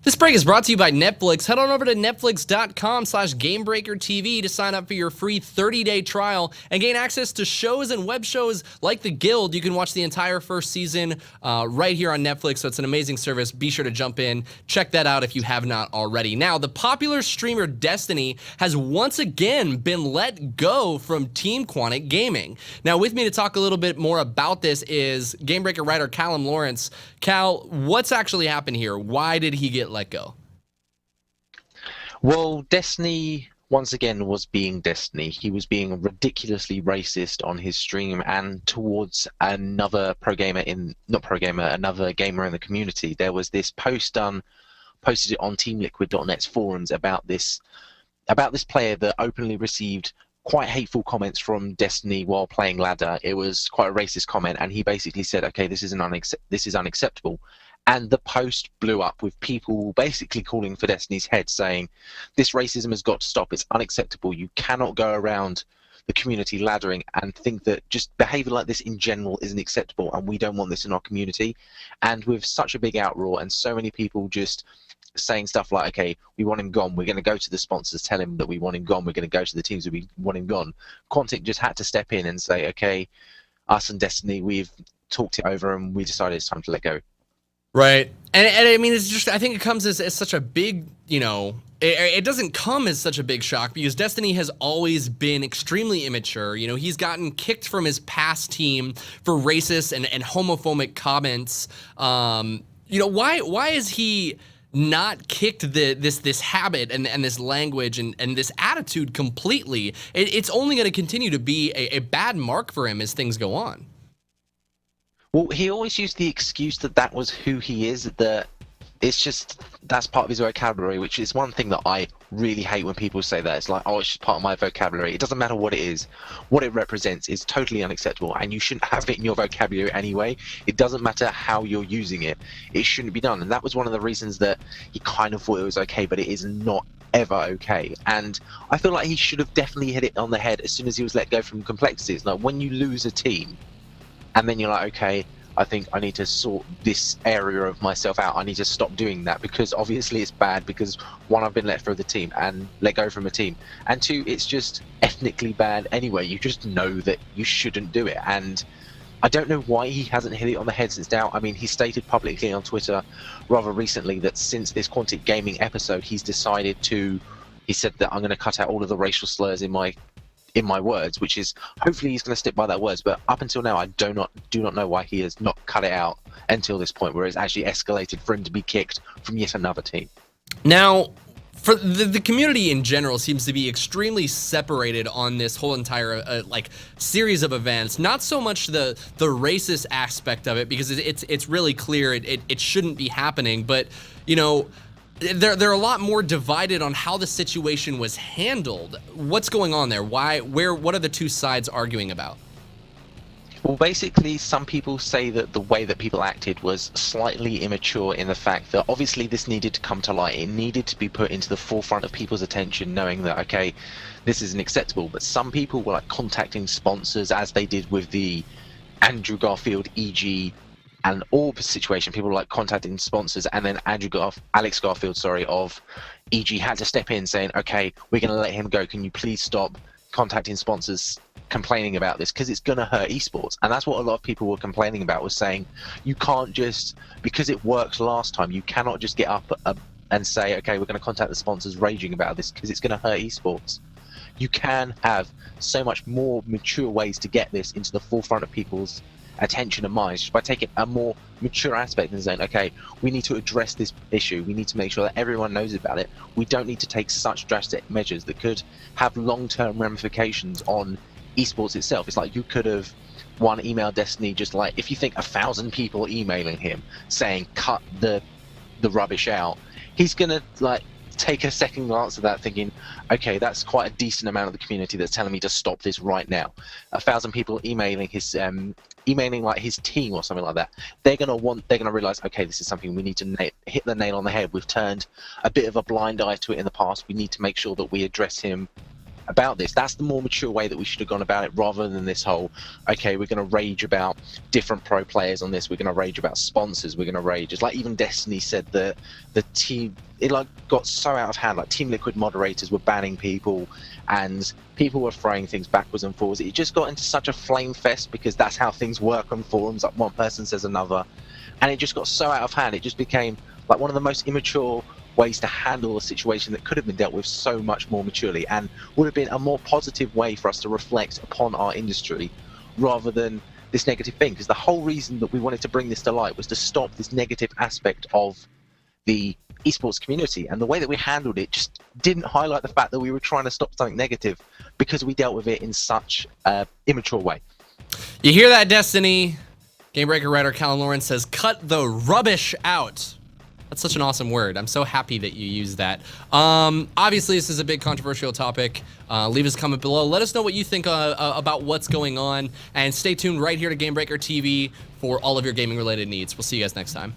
This break is brought to you by Netflix. Head on over to netflix.com/GameBreakerTV to sign up for your free 30-day trial and gain access to shows and web shows like The Guild. You can watch the entire first season right here on Netflix, so it's an amazing service. Be sure to jump in. Check that out if you have not already. Now, the popular streamer Destiny has once again been let go from Team Quantic Gaming. Now, with me to talk a little bit more about this is GameBreaker writer Callum Lawrence. Cal, what's actually happened here? Why did he get let go? Well, Destiny once again was being Destiny. He was being ridiculously racist on his stream and towards another gamer in the community. There was this post done, posted it on TeamLiquid.net's forums about this player that openly received quite hateful comments from Destiny while playing ladder. It was quite a racist comment, and he basically said, "Okay, this is unacceptable." And the post blew up with people basically calling for Destiny's head, saying, "This racism has got to stop. It's unacceptable. You cannot go around the community laddering and think that just behavior like this in general isn't acceptable, and we don't want this in our community." And with such a big outroar and so many people just saying stuff like, "Okay, we want him gone. We're going to go to the sponsors, tell him that we want him gone. We're going to go to the teams that we want him gone." Quantic just had to step in and say, "Okay, us and Destiny, we've talked it over and we decided it's time to let go." Right. And I mean, it's just, I think it comes as such a big, it doesn't come as such a big shock because Destiny has always been extremely immature. He's gotten kicked from his past team for racist and homophobic comments. Why is he not kicked this habit and this language and this attitude completely? It's only going to continue to be a bad mark for him as things go on. Well, he always used the excuse that was who he is, that it's just, that's part of his vocabulary, which is one thing that I really hate when people say that. It's like, "Oh, it's just part of my vocabulary." It doesn't matter what it is. What it represents is totally unacceptable, and you shouldn't have it in your vocabulary anyway. It doesn't matter how you're using it. It shouldn't be done. And that was one of the reasons that he kind of thought it was okay, but it is not ever okay. And I feel like he should have definitely hit it on the head as soon as he was let go from complexities. Like, when you lose a team, and then you're like, "Okay, I think I need to sort this area of myself out. I need to stop doing that because obviously it's bad because, one, I've been let from the team and let go from a team, and two, it's just ethnically bad anyway. You just know that you shouldn't do it." And I don't know why he hasn't hit it on the head since now. I mean, he stated publicly on Twitter rather recently that since this Quantic Gaming episode, he said that, "I'm going to cut out all of the racial slurs in my words," which is, hopefully he's going to stick by that words. But up until now, I do not know why he has not cut it out until this point where it's actually escalated for him to be kicked from yet another team. Now, for the community in general seems to be extremely separated on this whole entire series of events. Not so much the racist aspect of it, because it's really clear it shouldn't be happening, but they're a lot more divided on how the situation was handled. What's going on there? What are the two sides arguing about? Well, basically, some people say that the way that people acted was slightly immature, in the fact that obviously this needed to come to light. It needed to be put into the forefront of people's attention, knowing that, okay, this isn't acceptable. But some people were contacting sponsors, as they did with the Andrew Garfield EG and Orb situation. People were contacting sponsors, and then Alex Garfield of EG had to step in saying, "Okay, we're going to let him go. Can you please stop contacting sponsors complaining about this, because it's going to hurt esports." And that's what a lot of people were complaining about, was saying, you can't just, because it worked last time, you cannot just get up and say, "Okay, we're going to contact the sponsors raging about this, because it's going to hurt esports." You can have so much more mature ways to get this into the forefront of people's attention and minds, just by taking a more mature aspect and saying, "Okay, we need to address this issue. We need to make sure that everyone knows about it. We don't need to take such drastic measures that could have long-term ramifications on esports itself." It's like, you could have emailed Destiny, just if you think 1,000 people emailing him saying cut the rubbish out, he's gonna take a second glance at that, thinking, "Okay, that's quite a decent amount of the community that's telling me to stop this right now." 1,000 people emailing his team or something like that. They're gonna realize, "Okay, this is something we need to hit the nail on the head. We've turned a bit of a blind eye to it in the past. We need to make sure that we address him about this. That's the more mature way that we should have gone about it, rather than this whole, okay, we're going to rage about different pro players on this, we're going to rage about sponsors, we're going to rage. It's like even Destiny said that the team, it like got so out of hand, like Team Liquid moderators were banning people and people were throwing things backwards and forwards. It just got into such a flame fest, because that's how things work on forums, like one person says another, and it just got so out of hand. It just became like one of the most immature ways to handle a situation that could have been dealt with so much more maturely, and would have been a more positive way for us to reflect upon our industry, rather than this negative thing. Because the whole reason that we wanted to bring this to light was to stop this negative aspect of the esports community, and the way that we handled it just didn't highlight the fact that we were trying to stop something negative, because we dealt with it in such an immature way. You hear that, Destiny? Gamebreaker writer Callan Lawrence says, cut the rubbish out. That's such an awesome word. I'm so happy that you used that. Obviously, this is a big controversial topic. Leave us a comment below. Let us know what you think about what's going on. And stay tuned right here to Gamebreaker TV for all of your gaming-related needs. We'll see you guys next time.